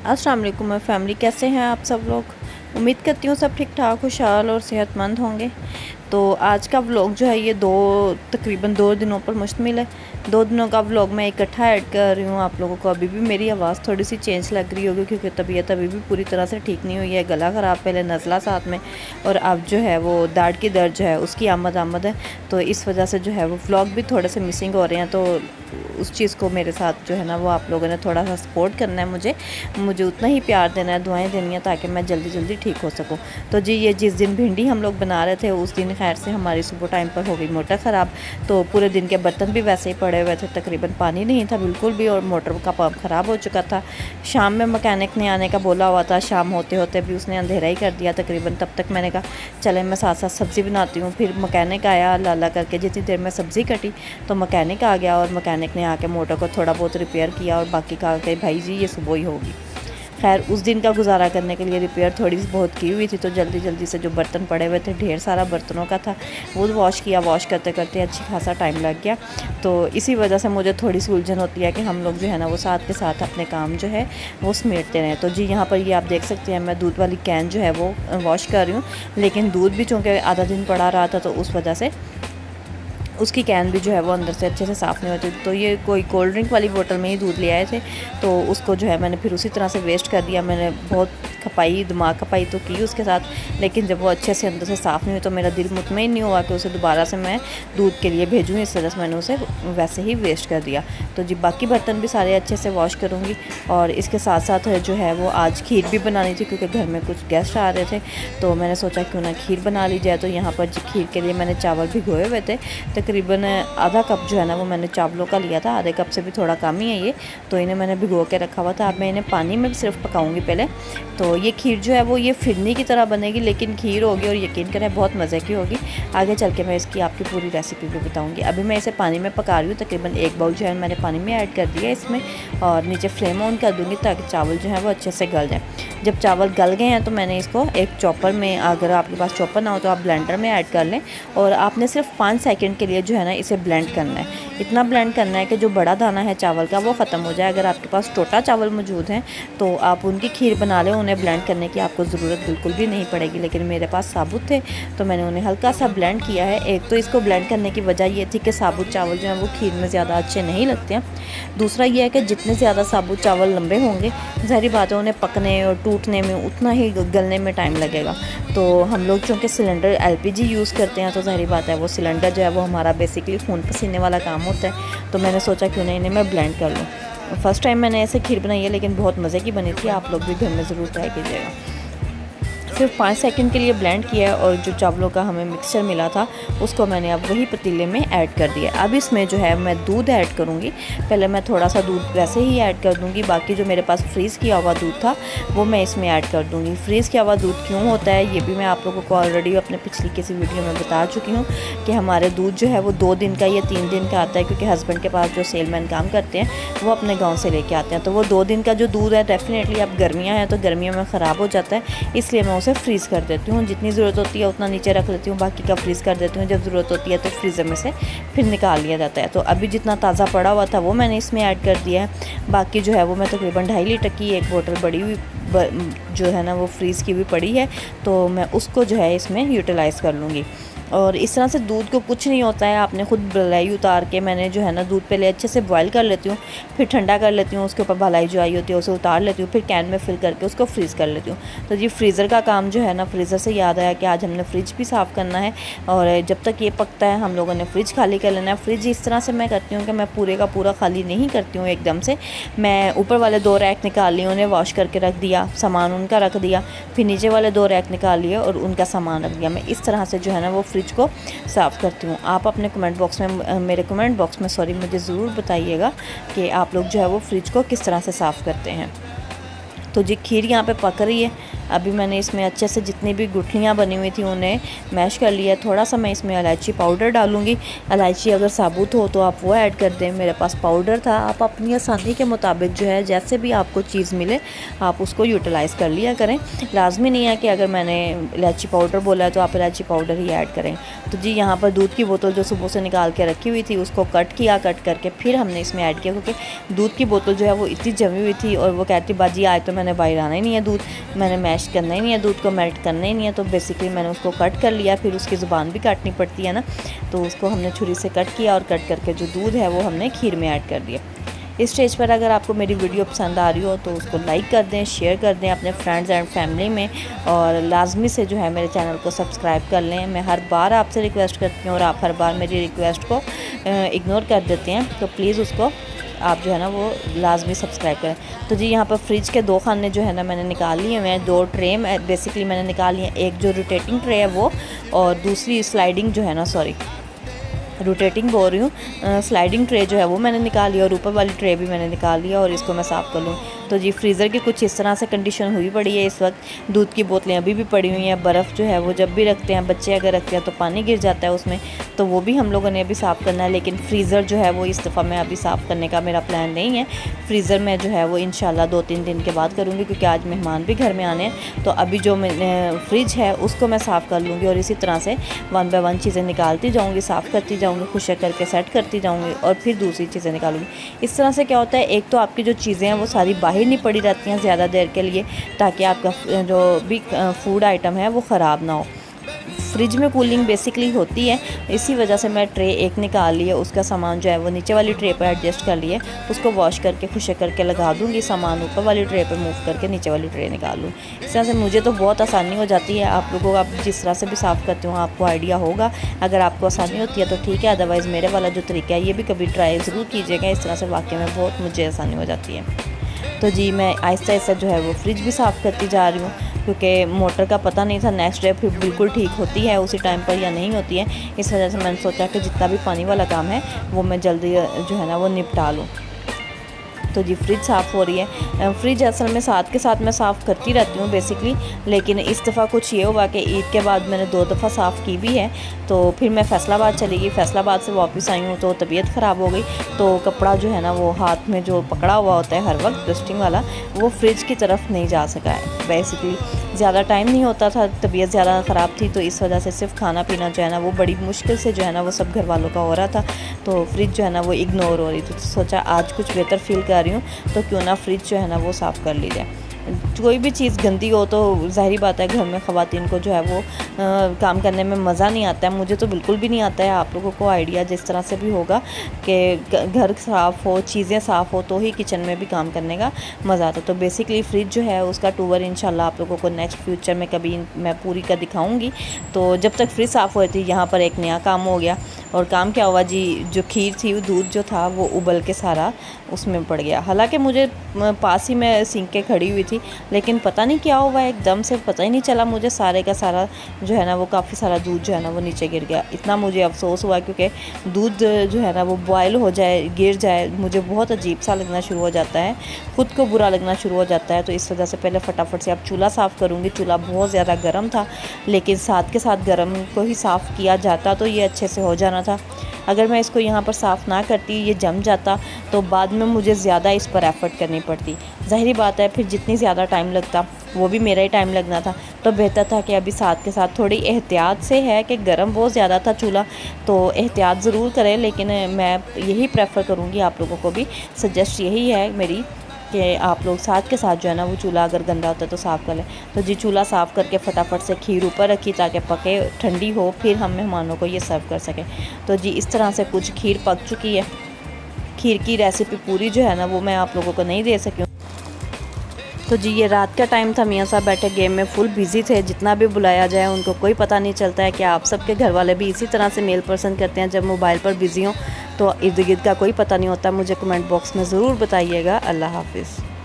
अस्सलाम वालेकुम my family, कैसे हैं आप सब लोग। उम्मीद करती हूँ सब ठीक ठाक खुशहाल और सेहतमंद होंगे। तो आज का व्लॉग जो है ये तकरीबन 2 दिनों पर मुश्तमिल है। 2 दिनों का व्लॉग मैं इकट्ठा ऐड कर रही हूँ आप लोगों को। अभी भी मेरी आवाज़ थोड़ी सी चेंज लग रही होगी क्योंकि तबीयत अभी भी पूरी तरह से ठीक नहीं हुई है। गला ख़राब, पहले नज़ला साथ में, और अब जो है वो दाढ़ की दर्द जो है उसकी आमद है। तो इस वजह से जो है वो व्लॉग भी थोड़े से मिसिंग हो रहे हैं। तो उस चीज़ को मेरे साथ जो है ना वो आप लोगों ने थोड़ा सा सपोर्ट करना है। मुझे उतना ही प्यार देना है, दुआएं देनी है ताकि मैं जल्दी ठीक हो सकूं। तो जी, ये जिस दिन भिंडी हम लोग बना रहे थे उस दिन खैर से हमारी सुबह टाइम पर हो गई मोटर ख़राब। तो पूरे दिन के बर्तन भी वैसे ही पड़े हुए थे, तकरीबन पानी नहीं था बिल्कुल भी, और मोटर का पंप ख़राब हो चुका था। शाम में मैकेनिक ने आने का बोला हुआ था, शाम होते होते भी उसने अंधेरा ही कर दिया तकरीबन। तब तक मैंने कहा चले मैं साथ साथ सब्ज़ी बनाती हूँ। फिर मैकेनिक आया, लाला करके जितनी देर में सब्ज़ी कटी तो मैकेनिक आ गया, और मैकेनिक ने आके मोटर को थोड़ा बहुत रिपेयर किया, और बाकी कहा कि भाई जी ये सुबह ही होगी। खैर उस दिन का गुजारा करने के लिए रिपेयर थोड़ी बहुत की हुई थी, तो जल्दी से जो बर्तन पड़े हुए थे, ढेर सारा बर्तनों का था, वो वॉश किया। वॉश करते करते अच्छी खासा टाइम लग गया। तो इसी वजह से मुझे थोड़ी सी उलझन होती है कि हम लोग जो है ना वो साथ के साथ अपने काम जो है वो समेटते रहें। तो जी यहाँ पर ये आप देख सकते हैं, मैं दूध वाली कैन जो है वो वॉश कर रही हूँ, लेकिन दूध भी चूँकि आधा दिन पड़ा रहा था तो उस वजह से उसकी कैन भी जो है वो अंदर से अच्छे से साफ़ नहीं होती। तो ये कोई कोल्ड ड्रिंक वाली बोतल में ही दूध ले आए थे, तो उसको जो है मैंने फिर उसी तरह से वेस्ट कर दिया। मैंने बहुत दिमाग खपाई तो की उसके साथ, लेकिन जब वो अच्छे से अंदर से साफ़ नहीं हुई तो मेरा दिल मुतमईन नहीं हुआ कि उसे दोबारा से मैं दूध के लिए भेजूँ। इस वजह से मैंने उसे वैसे ही वेस्ट कर दिया। तो जी बाकी बर्तन भी सारे अच्छे से वॉश करूँगी, और इसके साथ साथ जो है वो आज खीर भी बनानी थी क्योंकि घर में कुछ गेस्ट आ रहे थे। तो मैंने सोचा क्यों ना खीर बना ली जाए। तो यहाँ पर जी खीर के लिए मैंने चावल भिगोए हुए थे, तकरीबन आधा कप जो है ना वो मैंने चावलों का लिया था। आधे कप से भी थोड़ा कम ही है ये, तो इन्हें मैंने भिगो के रखा हुआ था। अब मैं इन्हें पानी में सिर्फ पकाऊंगी पहले। तो ये खीर जो है वो ये फिरनी की तरह बनेगी, लेकिन खीर होगी और यकीन करें बहुत मज़े की होगी। आगे चल के मैं इसकी आपकी पूरी रेसिपी भी बताऊँगी। अभी मैं इसे पानी में पका रही हूँ, तकरीबन 1 बाउल जो है मैंने पानी में ऐड कर दिया इसमें, और नीचे फ्लेम ऑन कर दूँगी ताकि चावल जो है वो अच्छे से गल जाए। जब चावल गल गए हैं तो मैंने इसको एक चॉपर में, अगर आपके पास चॉपर ना हो तो आप ब्लेंडर में ऐड कर लें, और आपने सिर्फ 5 सेकंड के लिए जो है ना इसे ब्लेंड करना है। इतना ब्लेंड करना है कि जो बड़ा दाना है चावल का वो ख़त्म हो जाए। अगर आपके पास टोटा चावल मौजूद हैं तो आप उनकी खीर बना लें, उन्हें ब्लेंड करने की आपको ज़रूरत बिल्कुल भी नहीं पड़ेगी। लेकिन मेरे पास साबुत थे तो मैंने उन्हें हल्का सा ब्लेंड किया है। एक तो इसको ब्लेंड करने की वजह ये थी कि साबुत चावल जो हैं वो खीर में ज़्यादा अच्छे नहीं लगते हैं। दूसरा ये है कि जितने ज़्यादा साबुत चावल लंबे होंगे, ज़ाहिर बात है उन्हें पकने और टूटने में उतना ही गलने में टाइम लगेगा। तो हम लोग चूँकि सिलेंडर LPG यूज़ करते हैं तो ज़ाहिर बात है वो सिलेंडर जो है वो हमारा बेसिकली खून पसीने वाला काम होता है। तो मैंने सोचा क्यों नहीं इन्हें मैं ब्लेंड कर लूँ। फ़र्स्ट टाइम मैंने ऐसे खीर बनाई है, लेकिन बहुत मज़े की बनी थी। आप लोग भी घर में ज़रूर ट्राई कीजिएगा। सिर्फ 5 सेकंड के लिए ब्लेंड किया, और जो चावलों का हमें मिक्सचर मिला था उसको मैंने अब वही पतीले में ऐड कर दिया। अब इसमें जो है मैं दूध ऐड करूँगी। पहले मैं थोड़ा सा दूध वैसे ही ऐड कर दूँगी, बाकी जो मेरे पास फ्रीज़ किया हुआ दूध था वो मैं इसमें ऐड कर दूँगी। फ्रीज़ किया हुआ दूध क्यों होता है ये भी मैं आप लोगों को ऑलरेडी अपने पिछली किसी वीडियो में बता चुकी हूँ कि हमारे दूध जो है वो 2 दिन का या 3 दिन का आता है, क्योंकि हस्बैंड के पास जो सेलमैन काम करते हैं वो अपने गाँव से लेके आते हैं। तो वो 2 दिन का जो दूध है डेफिनेटली, अब गर्मियाँ हैं तो गर्मियों में ख़राब हो जाता है, इसलिए मैं उसे फ्रीज़ कर देती हूँ। जितनी ज़रूरत होती है उतना नीचे रख लेती हूँ, बाकी का फ्रीज़ कर देती हूँ। जब ज़रूरत होती है तो फ्रीज़र में से फिर निकाल लिया जाता है। तो अभी जितना ताज़ा पड़ा हुआ था वो मैंने इसमें ऐड कर दिया है। बाकी जो है वो मैं तकरीबन 2.5 लीटर की एक बोतल बड़ी हुई जो है ना वो फ्रीज़ की भी पड़ी है, तो मैं उसको जो है इसमें यूटिलाइज़ कर लूँगी। और इस तरह से दूध को कुछ नहीं होता है, आपने खुद भलाई उतार के, मैंने जो है ना दूध पहले अच्छे से बॉयल कर लेती हूँ, फिर ठंडा कर लेती हूँ, उसके ऊपर भलाई जो आई होती है उसे उतार लेती हूँ, फिर कैन में फिल करके उसको फ्रीज़ कर लेती हूँ। तो ये फ्रीज़र का काम जो है ना, फ्रीज़र से याद आया कि आज हमने फ्रिज भी साफ़ करना है, और जब तक ये पकता है हम लोगों ने फ्रिज खाली कर लेना है। फ्रिज इस तरह से मैं करती हूँ कि मैं पूरे का पूरा खाली नहीं करती हूँ एकदम से। मैं ऊपर वाले 2 रैक निकाल ली, उन्हें वॉश करके रख दिया, सामान उनका रख दिया, फिर नीचे वाले 2 रैक निकाल लिए और उनका सामान रख दिया। मैं इस तरह से जो है ना वो फ्रिज को साफ़ करती हूँ। आप अपने कमेंट बॉक्स में मेरे कमेंट बॉक्स में मुझे ज़रूर बताइएगा कि आप लोग जो है वो फ्रिज को किस तरह से साफ़ करते हैं। तो जी खीर यहाँ पे पक रही है, अभी मैंने इसमें अच्छे से जितनी भी गुठलियाँ बनी हुई थी उन्हें मैश कर लिया। थोड़ा सा मैं इसमें इलायची पाउडर डालूँगी। इलायची अगर साबुत हो तो आप वो ऐड कर दें, मेरे पास पाउडर था। आप अपनी आसानी के मुताबिक जो है जैसे भी आपको चीज़ मिले आप उसको यूटिलाइज़ कर लिया करें। लाजमी नहीं है कि अगर मैंने इलायची पाउडर बोला है तो आप इलायची पाउडर ही ऐड करें। तो जी यहाँ पर दूध की बोतल जो सुबह से निकाल के रखी हुई थी उसको कट किया, कट करके फिर हमने इसमें ऐड किया, क्योंकि दूध की बोतल जो है वो इतनी जमी हुई थी और वो कहती बाजी आज तो मैंने बाहर आना ही नहीं है, दूध मैंने मैश करना ही नहीं है, दूध को मेल्ट करना ही नहीं है। तो बेसिकली मैंने उसको कट कर लिया। फिर उसकी ज़ुबान भी काटनी पड़ती है ना, तो उसको हमने छुरी से कट किया और कट करके जो दूध है वो हमने खीर में ऐड कर दिया। इस स्टेज पर अगर आपको मेरी वीडियो पसंद आ रही हो तो उसको लाइक कर दें, शेयर कर दें अपने फ्रेंड्स एंड फैमिली में, और लाजमी से जो है मेरे चैनल को सब्सक्राइब कर लें। मैं हर बार आपसे रिक्वेस्ट करती हूँ और आप हर बार मेरी रिक्वेस्ट को इग्नोर कर देते हैं, तो प्लीज़ उसको आप जो है ना वो लाजमी सब्सक्राइब करें। तो जी यहाँ पर फ्रिज के 2 खाने जो है ना मैंने निकाल लिए हैं, 2 ट्रे बेसिकली मैंने निकाल लिए हैं। एक जो रोटेटिंग ट्रे है वो, और दूसरी स्लाइडिंग जो है ना, सॉरी रोटेटिंग बोल रही हूँ, स्लाइडिंग ट्रे जो है वो मैंने निकाल लिया और ऊपर वाली ट्रे भी मैंने निकाल लिया और इसको मैं साफ़ कर लूँ। तो जी फ्रीज़र की कुछ इस तरह से कंडीशन हुई पड़ी है इस वक्त। दूध की बोतलें अभी भी पड़ी हुई हैं। बर्फ़ जो है वो जब भी रखते हैं, बच्चे अगर रखते हैं तो पानी गिर जाता है उसमें, तो वो भी हम लोगों ने अभी साफ़ करना है। लेकिन फ्रीज़र जो है वो इस दफ़ा मैं अभी साफ़ करने का मेरा प्लान नहीं है। फ्रीज़र में जो है वो इंशाल्लाह 2-3 दिन के बाद करूँगी, क्योंकि आज मेहमान भी घर में आने हैं। तो अभी जो फ्रिज है उसको मैं साफ़ कर लूँगी और इसी तरह से 1 बाय 1 चीज़ें निकालती जाऊँगी, साफ़ करती जाऊँगी, खुशक करके सेट करती जाऊँगी और फिर दूसरी चीज़ें निकालूँगी। इस तरह से क्या होता है, एक तो आपकी जो चीज़ें हैं वो सारी बाहर नहीं पड़ी रहती हैं ज़्यादा देर के लिए, ताकि आपका जो भी फूड आइटम है वो ख़राब ना हो। फ्रिज में कूलिंग बेसिकली होती है, इसी वजह से मैं ट्रे एक निकाल ली है, उसका सामान जो है वो नीचे वाली ट्रे पर एडजस्ट कर लिए, उसको वॉश करके खुशक करके लगा दूँगी। सामान ऊपर वाली ट्रे पर मूव करके नीचे वाली ट्रे निकाल लूँ। इस तरह से मुझे तो बहुत आसानी हो जाती है। आप लोगों को आप जिस तरह से भी साफ़ करते हो आपको आइडिया होगा। अगर आपको आसानी होती है तो ठीक है, अदरवाइज़ मेरे वाला जो तरीका है ये भी कभी ट्राई ज़रूर कीजिएगा। इस तरह से वाकई में बहुत मुझे आसानी हो जाती है। तो जी मैं आहिस्ता आहिस्ता जो है वो फ्रिज भी साफ़ करती जा रही हूँ, क्योंकि मोटर का पता नहीं था नेक्स्ट डे फिर बिल्कुल ठीक होती है उसी टाइम पर या नहीं होती है। इस वजह से मैंने सोचा कि जितना भी पानी वाला काम है वो मैं जल्दी जो है ना वो निपटा लूँ। तो जी फ्रिज साफ़ हो रही है। फ्रिज असल में साथ के साथ मैं साफ़ करती रहती हूँ बेसिकली, लेकिन इस दफ़ा कुछ ये हुआ कि ईद के बाद मैंने 2 दफ़ा साफ़ की भी है। तो फिर मैं फैसलाबाद चली गई, फैसलाबाद से वापस आई हूँ तो तबीयत ख़राब हो गई। तो कपड़ा जो है ना वो हाथ में जो पकड़ा हुआ होता है हर वक्त डस्टिंग वाला, वो फ्रिज की तरफ नहीं जा सका है। बेसिकली ज़्यादा टाइम नहीं होता था, तबीयत ज़्यादा ख़राब थी, तो इस वजह से सिर्फ खाना पीना जो है ना वो बड़ी मुश्किल से जो है ना वो सब घर वालों का हो रहा था। तो फ्रिज जो है ना वो इग्नोर हो रही थी। तो सोचा आज कुछ बेहतर फील कर रही हूँ तो क्यों ना फ्रिज जो है ना वो साफ़ कर ली जाए। कोई भी चीज़ गंदी हो तो ज़ाहिरी बात है घर में ख़वातीन को जो है वो काम करने में मज़ा नहीं आता है। मुझे तो बिल्कुल भी नहीं आता है। आप लोगों को आइडिया जिस तरह से भी होगा कि घर साफ़ हो, चीज़ें साफ़ हो तो ही किचन में भी काम करने का मज़ा आता है। तो बेसिकली फ्रिज जो है उसका टूर इंशाल्लाह आप लोगों को नेक्स्ट फ्यूचर में कभी मैं पूरी का दिखाऊँगी। तो जब तक फ्रिज साफ़ हो रही थी यहाँ पर एक नया काम हो गया। और काम क्या हुआ जी, जो खीर थी वो दूध जो था वो उबल के सारा उसमें पड़ गया। हालांकि मुझे पास ही में सिंक के खड़ी हुई थी, लेकिन पता नहीं क्या हुआ एकदम से पता ही नहीं चला मुझे, सारे का सारा जो है ना वो काफ़ी सारा दूध जो है ना वो नीचे गिर गया। इतना मुझे अफसोस हुआ, क्योंकि दूध जो है ना वो बॉयल हो जाए, गिर जाए, मुझे बहुत अजीब सा लगना शुरू हो जाता है, ख़ुद को बुरा लगना शुरू हो जाता है। तो इस वजह से पहले फटाफट से अब चूल्हा साफ़ करूँगी। चूल्हा बहुत ज़्यादा गर्म था, लेकिन साथ के साथ गर्म को ही साफ़ किया जाता तो ये अच्छे से हो जाना था। अगर मैं इसको यहाँ पर साफ़ ना करती, ये जम जाता, तो बाद में मुझे ज़्यादा इस पर एफ़र्ट करनी पड़ती। ज़ाहिरी बात है फिर जितनी ज़्यादा टाइम लगता वो भी मेरा ही टाइम लगना था। तो बेहतर था कि अभी साथ के साथ थोड़ी एहतियात से है कि गर्म बहुत ज़्यादा था चूल्हा, तो एहतियात ज़रूर करें। लेकिन मैं यही प्रेफर करूँगी, आप लोगों को भी सजेस्ट यही है मेरी कि आप लोग साथ के साथ जो है ना वो चूल्हा अगर गंदा होता है तो साफ़ कर लें। तो जी चूल्हा साफ़ करके फटाफट से खीर ऊपर रखी ताकि पके, ठंडी हो, फिर हम मेहमानों को ये सर्व कर सकें। तो जी इस तरह से कुछ खीर पक चुकी है। खीर की रेसिपी पूरी जो है ना वो मैं आप लोगों को नहीं दे सकी। तो जी ये रात का टाइम था, मियाँ साहब बैठे गेम में फुल बिज़ी थे। जितना भी बुलाया जाए उनको कोई पता नहीं चलता है कि आप सबके घर वाले भी इसी तरह से मेल पर्सन करते हैं, जब मोबाइल पर बिज़ी हों तो इर्द गिर्द का कोई पता नहीं होता। मुझे कमेंट बॉक्स में ज़रूर बताइएगा। अल्लाह हाफिज़।